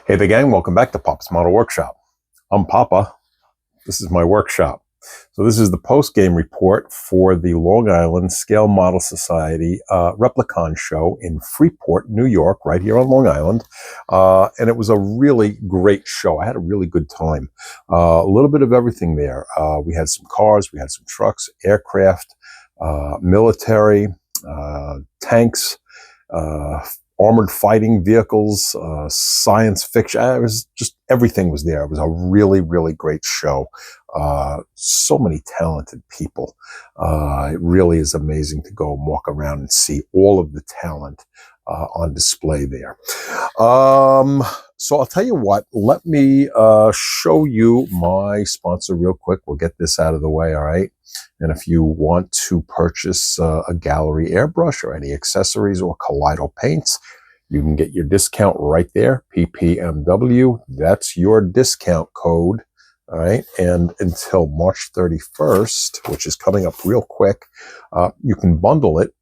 Hey there, gang. Welcome back to Papa's Model Workshop. I'm Papa. This is my workshop. So this is the post-game report for the Long Island Scale Model Society Replicon show in Freeport, New York, right here on Long Island. And it was a really great show. I had a really good time. A little bit of everything there. We had some cars, we had some trucks, aircraft, military, tanks, armored fighting vehicles, science fiction. It was just, everything was there. It was a really, really great show. So many talented people. It really is amazing to go and walk around and see all of the talent on display there. So I'll tell you what, let me show you my sponsor real quick. We'll get this out of the way, all right? And if you want to purchase a gallery airbrush or any accessories or Kaleido paints, you can get your discount right there, PPMW. That's your discount code, all right? And until March 31st, which is coming up real quick, you can bundle it.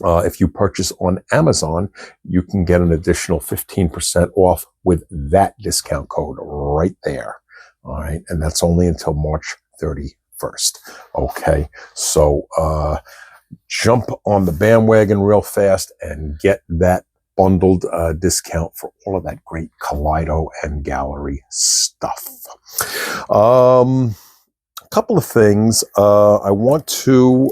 If you purchase on Amazon, you can get an additional 15% off with that discount code right there, all right? And that's only until March 31st. Okay, so jump on the bandwagon real fast and get that bundled discount for all of that great Kaleido and gallery stuff. A couple of things I want to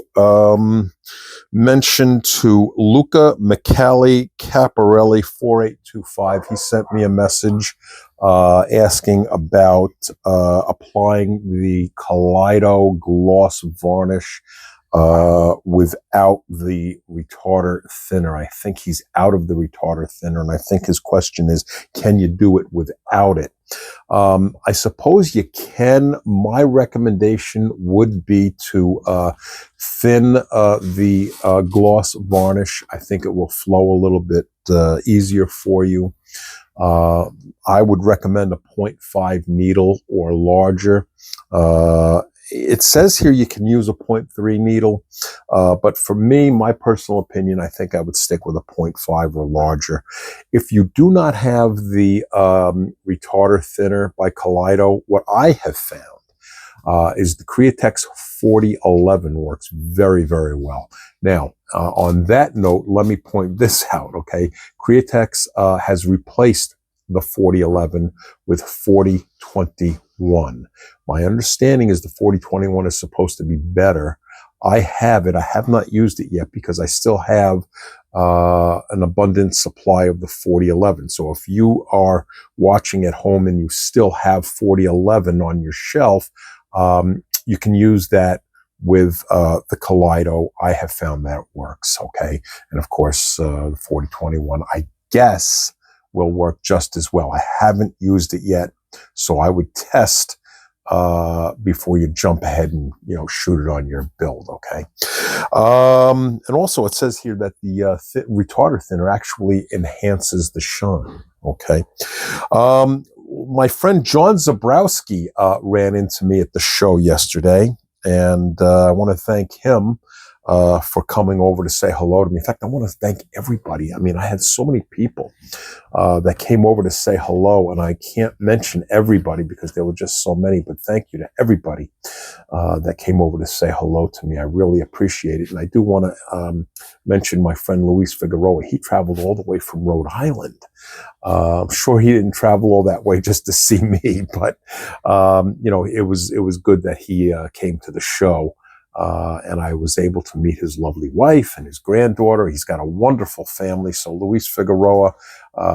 mention to Luca McCallie Caparelli 4825. He sent me a message asking about applying the Kaleido gloss varnish without the retarder thinner. I think he's out of the retarder thinner, and I think his question is, can you do it without it? I suppose you can. My recommendation would be to thin the gloss varnish. I think it will flow a little bit easier for you. I would recommend a 0.5 needle or larger. It says here you can use a 0.3 needle, but for me, my personal opinion, I think I would stick with a 0.5 or larger. If you do not have the retarder thinner by Kaleido, what I have found is the Createx 4011 works very, very well. Now, on that note, let me point this out, okay? Createx has replaced the 4011 with 4021. My understanding is the 4021 is supposed to be better. I have it. I have not used it yet because I still have an abundant supply of the 4011. So if you are watching at home and you still have 4011 on your shelf, you can use that with the Kaleido. I have found that works, okay? And of course, the 4021, I guess, will work just as well. I haven't used it yet, so I would test before you jump ahead and, you know, shoot it on your build, okay? And also it says here that the retarder thinner actually enhances the shine, okay? My friend John Zabrowski ran into me at the show yesterday, and I want to thank him for coming over to say hello to me. In fact, I want to thank everybody. I mean, I had so many people that came over to say hello, and I can't mention everybody because there were just so many, but thank you to everybody that came over to say hello to me. I really appreciate it. And I do want to mention my friend Luis Figueroa. He traveled all the way from Rhode Island. I'm sure he didn't travel all that way just to see me, but you know, it was good that he came to the show. And I was able to meet his lovely wife and his granddaughter. He's got a wonderful family. So Luis Figueroa,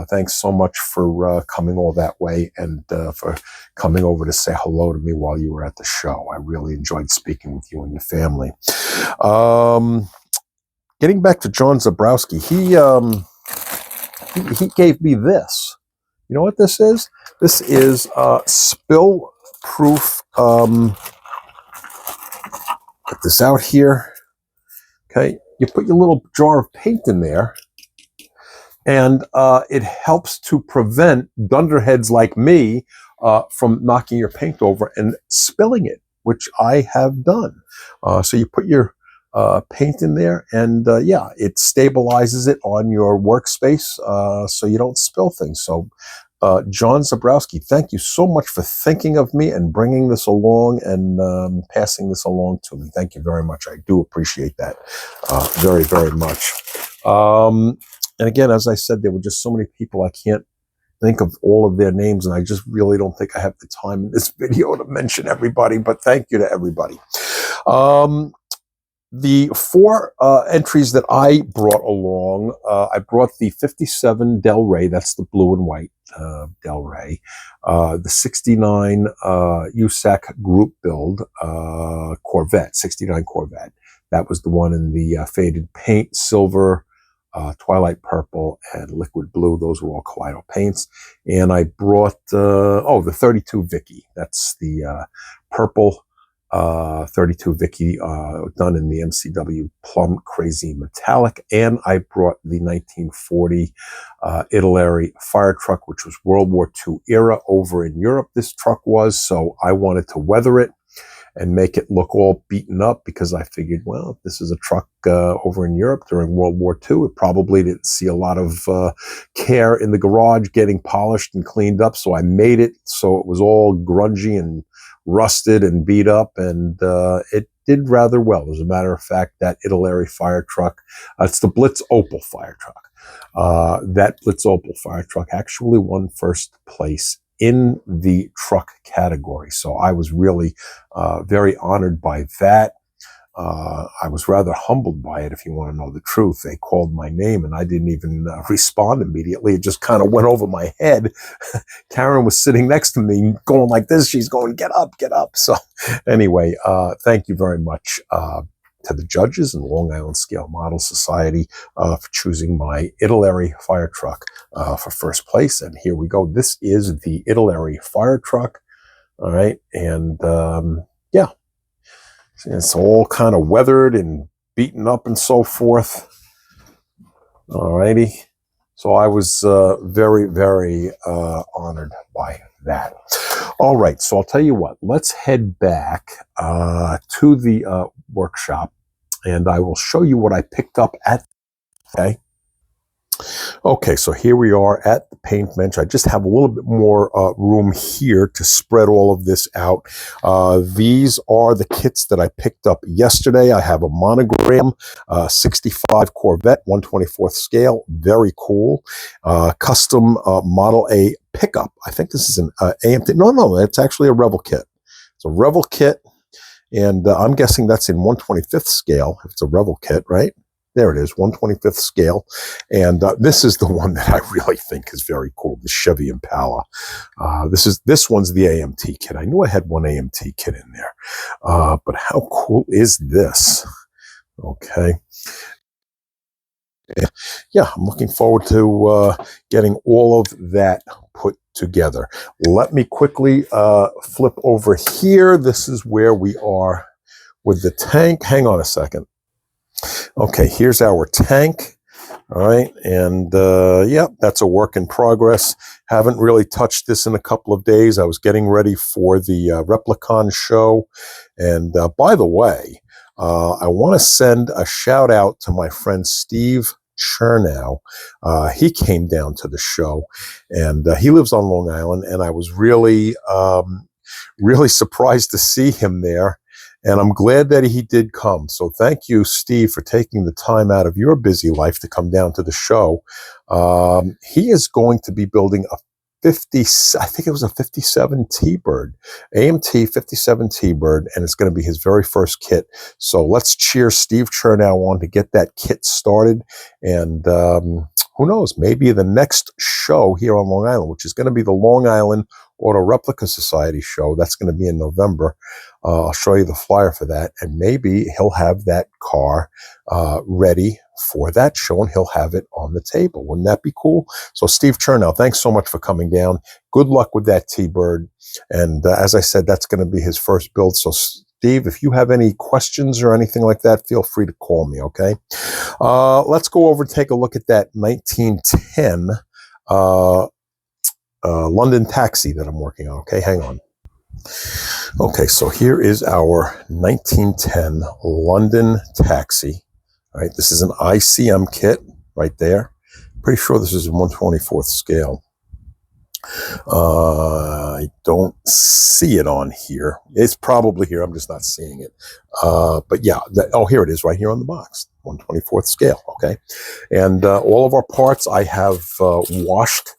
thanks so much for coming all that way and for coming over to say hello to me while you were at the show. I really enjoyed speaking with you and your family. Getting back to John Zabrowski, he gave me this. You know what this is? This is spill-proof. Put this out here. Okay, you put your little jar of paint in there, and it helps to prevent dunderheads like me from knocking your paint over and spilling it, which I have done. So you put your paint in there, and yeah, it stabilizes it on your workspace so you don't spill things. So John Zabrowski, thank you so much for thinking of me and bringing this along and passing this along to me. Thank you very much. I do appreciate that very, very much. And again, as I said, there were just so many people I can't think of all of their names, and I just really don't think I have the time in this video to mention everybody, but thank you to everybody. The four entries that I brought along, I brought the 57 Del Rey, that's the blue and white Del Rey, the 69 USAC group build Corvette, 69 Corvette. That was the one in the faded paint, silver, twilight purple, and liquid blue. Those were all Kaleido paints. And I brought, the 32 Vicky. That's the purple 32 Vicky done in the MCW Plum Crazy Metallic. And I brought the 1940 Italeri fire truck, which was World War II era over in Europe. This truck was, so I wanted to weather it and make it look all beaten up because I figured, well, if this is a truck over in Europe during World War II, it probably didn't see a lot of care in the garage getting polished and cleaned up. So I made it so it was all grungy and rusted and beat up, and it did rather well. As a matter of fact, that Italeri fire truck, it's the Blitz Opel fire truck. That Blitz Opel fire truck actually won first place in the truck category. So I was really very honored by that. I was rather humbled by it, if you want to know the truth. They called my name and I didn't even respond immediately. It just kind of went over my head. Karen was sitting next to me going like this. She's going, get up, get up. So anyway, thank you very much to the judges and Long Island Scale Model Society for choosing my Italeri fire truck for first place. And here we go. This is the Italeri fire truck. All right. And yeah. It's all kind of weathered and beaten up and so forth. All righty. So I was very, very honored by that. All right. So I'll tell you what. Let's head back to the workshop, and I will show you what I picked up at. Okay, so here we are at the paint bench. I just have a little bit more room here to spread all of this out. These are the kits that I picked up yesterday. I have a monogram, 65 Corvette, 1/24th scale, very cool. Custom Model A pickup. I think this is an AMT. No, it's actually a Revel kit. It's a Revel kit, and I'm guessing that's in 1/25th scale, if it's a Revel kit, right? There it is, 1/25th scale. And this is the one that I really think is very cool, the Chevy Impala. This one's the AMT kit. I knew I had one AMT kit in there. But how cool is this? Okay. Yeah, I'm looking forward to getting all of that put together. Let me quickly flip over here. This is where we are with the tank. Hang on a second. Okay, here's our tank. All right, and yeah, that's a work in progress. Haven't really touched this in a couple of days. I was getting ready for the Replicon show. And by the way, I want to send a shout out to my friend Steve Chernow. He came down to the show, and he lives on Long Island, and I was really, really surprised to see him there. And I'm glad that he did come. So thank you, Steve, for taking the time out of your busy life to come down to the show. He is going to be building a 57 T-Bird, AMT 57 T-Bird, and it's going to be his very first kit. So let's cheer Steve Chernow on to get that kit started. And who knows, maybe the next show here on Long Island, which is going to be the Long Island Auto Replica Society show. That's going to be in November. I'll show you the flyer for that, and maybe he'll have that car ready for that show, and he'll have it on the table. Wouldn't that be cool? So Steve Chernow, thanks so much for coming down. Good luck with that T-Bird. And as I said, that's going to be his first build. So Steve, if you have any questions or anything like that, feel free to call me, okay? Let's go over and take a look at that 1910 London Taxi that I'm working on. Okay, hang on. Okay, so here is our 1910 London Taxi. All right, this is an ICM kit right there. Pretty sure this is a 1/24th scale. I don't see it on here. It's probably here. I'm just not seeing it. But yeah, oh, here it is right here on the box, 1/24th scale. Okay. And all of our parts I have washed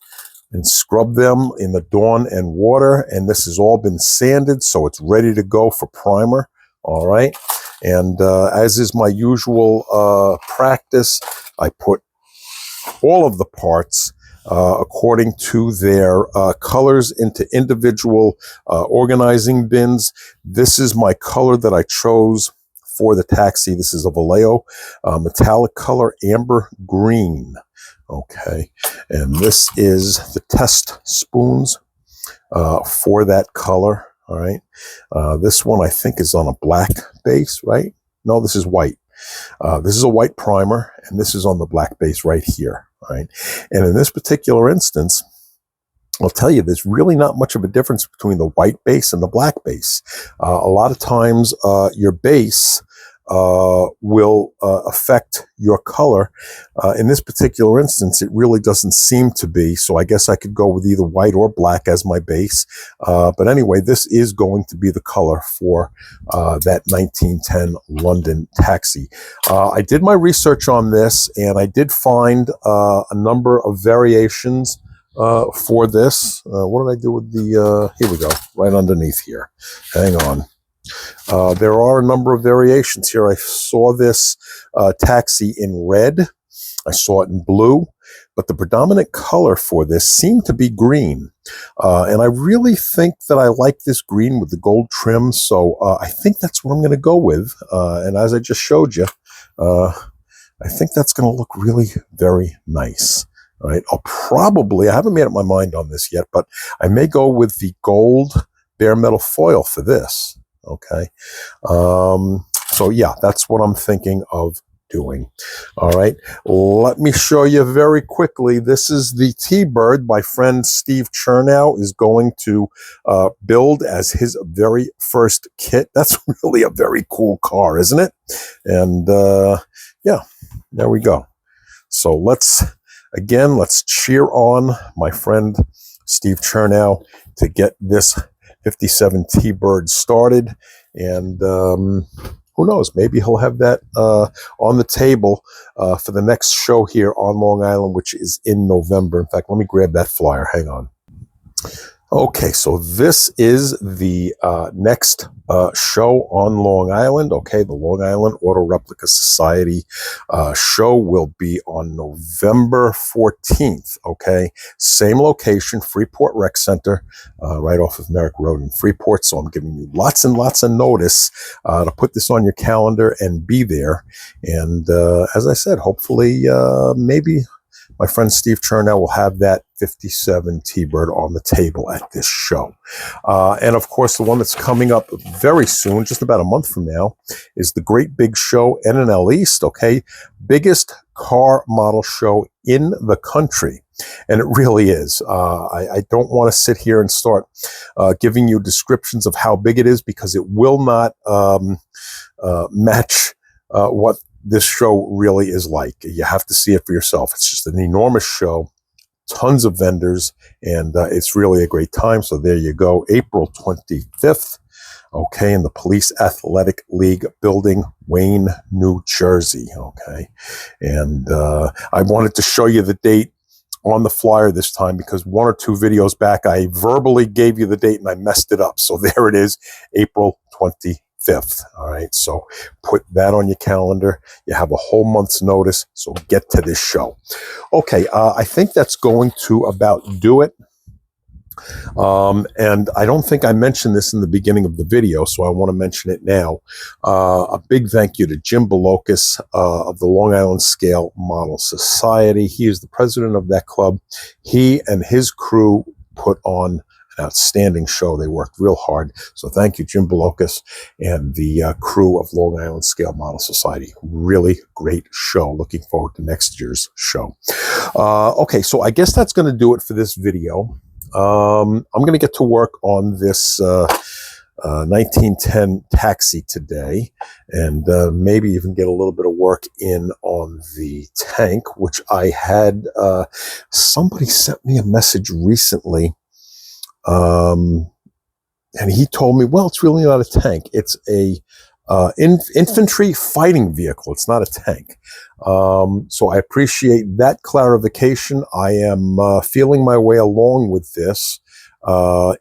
and scrubbed them in the Dawn and water. And this has all been sanded, so it's ready to go for primer. All right. And as is my usual practice, I put all of the parts according to their colors into individual organizing bins. This is my color that I chose for the taxi. This is a Vallejo metallic color, amber green. Okay, and this is the test spoons for that color. All right, this one I think is on a black base, right? No, this is white. This is a white primer, and this is on the black base right here. All right, and in this particular instance, I'll tell you, there's really not much of a difference between the white base and the black base. A lot of times, your base will affect your color. In this particular instance, it really doesn't seem to be. So I guess I could go with either white or black as my base. But anyway, this is going to be the color for that 1910 London taxi. I did my research on this, and I did find a number of variations for this. What did I do with the, here we go, right underneath here. Hang on. There are a number of variations here. I saw this taxi in red. I saw it in blue, but the predominant color for this seemed to be green. And I really think that I like this green with the gold trim. So I think that's what I'm going to go with. And as I just showed you, I think that's going to look really very nice. All right. I haven't made up my mind on this yet, but I may go with the gold bare metal foil for this. Okay. So yeah, that's what I'm thinking of doing. All right. Let me show you very quickly. This is the T-Bird my friend Steve Chernow is going to build as his very first kit. That's really a very cool car, isn't it? And yeah, there we go. So let's cheer on my friend Steve Chernow to get this 57 T-Bird started. And who knows, maybe he'll have that on the table for the next show here on Long Island, which is in November. In fact, let me grab that flyer. Hang on. Okay, so this is the next show on Long Island. Okay, the Long Island Auto Replica Society show will be on November 14th. Okay, same location, Freeport Rec Center, right off of Merrick Road in Freeport. So I'm giving you lots and lots of notice to put this on your calendar and be there. And as I said, hopefully, maybe my friend Steve Chernow will have that 57 T-Bird on the table at this show. And of course, the one that's coming up very soon, just about a month from now, is the great big show, NNL East, okay? Biggest car model show in the country. And it really is. I don't want to sit here and start giving you descriptions of how big it is, because it will not match what this show really is like. You have to see it for yourself. It's just an enormous show, tons of vendors, and it's really a great time. So there you go, April 25th, okay, in the Police Athletic League building, Wayne, New Jersey, okay. And I wanted to show you the date on the flyer this time, because one or two videos back, I verbally gave you the date and I messed it up. So there it is, April 25th. All right, so put that on your calendar. You have a whole month's notice, so get to this show. Okay, I think that's going to about do it. And I don't think I mentioned this in the beginning of the video, so I want to mention it now. A big thank you to Jim Belokis of the Long Island Scale Model Society. He is the president of that club. He and his crew put on an outstanding show. They worked real hard. So thank you, Jim Belokis and the crew of Long Island Scale Model Society. Really great show. Looking forward to next year's show. Okay, so I guess that's going to do it for this video. I'm going to get to work on this 1910 taxi today, and maybe even get a little bit of work in on the tank, which I had, somebody sent me a message recently And he told me, well, it's really not a tank. It's a infantry fighting vehicle. It's not a tank. So I appreciate that clarification. I am feeling my way along with this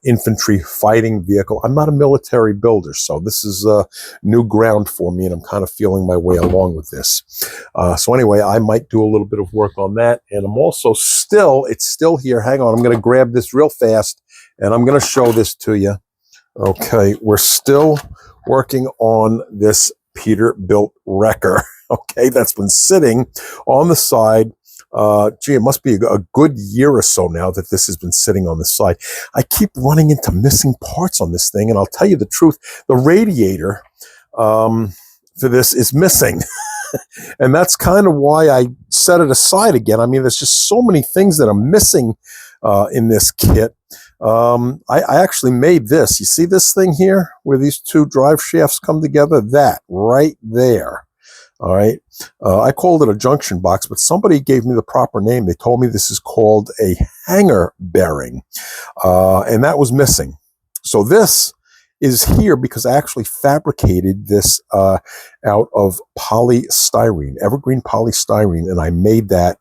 infantry fighting vehicle. I'm not a military builder, so this is new ground for me, and I'm kind of feeling my way along with this. So anyway, I might do a little bit of work on that, and I'm also it's still here. Hang on, I'm going to grab this real fast, and I'm going to show this to you. Okay, we're still working on this Peterbilt wrecker. Okay, that's been sitting on the side. Gee, it must be a good year or so now that this has been sitting on the side. I keep running into missing parts on this thing, and I'll tell you the truth. The radiator for this is missing. And that's kind of why I set it aside again. I mean, there's just so many things that are missing in this kit. I actually made this. You see this thing here where these two drive shafts come together? That right there. All right. I called it a junction box, but somebody gave me the proper name. They told me this is called a hanger bearing, and that was missing. So this is here because I actually fabricated this out of polystyrene, evergreen polystyrene, and I made that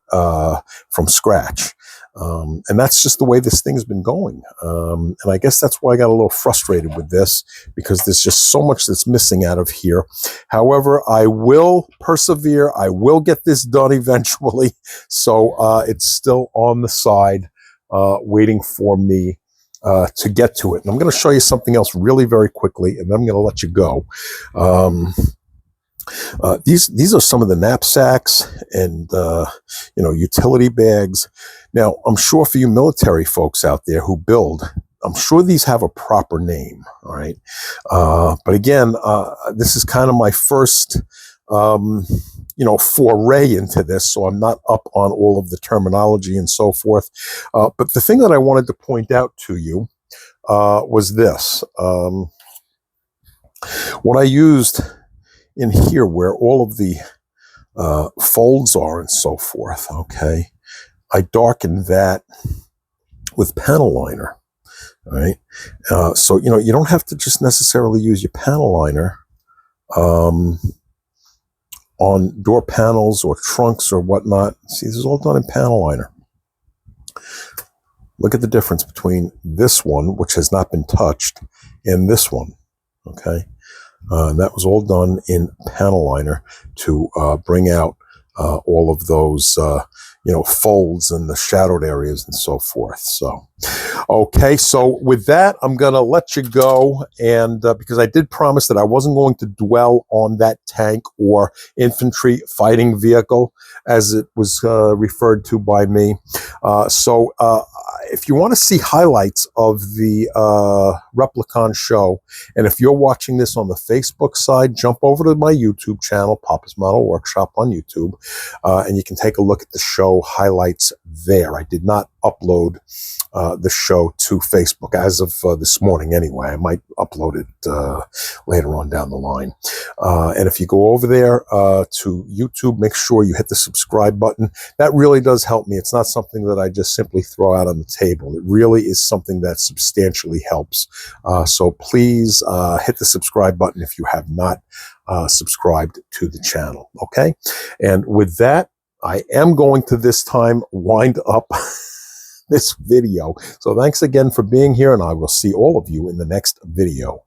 from scratch. And that's just the way this thing has been going. And I guess that's why I got a little frustrated with this, because there's just so much that's missing out of here. However, I will persevere. I will get this done eventually. So it's still on the side, waiting for me to get to it. And I'm going to show you something else really very quickly, and then I'm going to let you go. These are some of the knapsacks and utility bags. Now, I'm sure for you military folks out there who build, I'm sure these have a proper name. All right, but again, this is kind of my first foray into this, so I'm not up on all of the terminology and so forth. But the thing that I wanted to point out to you was this. What I used in here, where all of the folds are and so forth, okay, I darkened that with panel liner. All right, so you don't have to just necessarily use your panel liner on door panels or trunks or whatnot. See, this is all done in panel liner. Look at the difference between this one, which has not been touched, and this one. Okay. And that was all done in panel liner to bring out all of those, folds and the shadowed areas and so forth. So, okay. So with that, I'm going to let you go. And because I did promise that I wasn't going to dwell on that tank or infantry fighting vehicle, as it was referred to by me. So if you want to see highlights of the Replicon show, and if you're watching this on the Facebook side, jump over to my YouTube channel, Papa's Model Workshop on YouTube, and you can take a look at the show highlights there. I did not upload the show to Facebook as of this morning anyway. I might upload it later on down the line. And if you go over there to YouTube, make sure you hit the subscribe button. That really does help me. It's not something that I just simply throw out on the table. It really is something that substantially helps. So please hit the subscribe button if you have not subscribed to the channel. Okay. And with that, I am going to this time wind up this video. So thanks again for being here, and I will see all of you in the next video.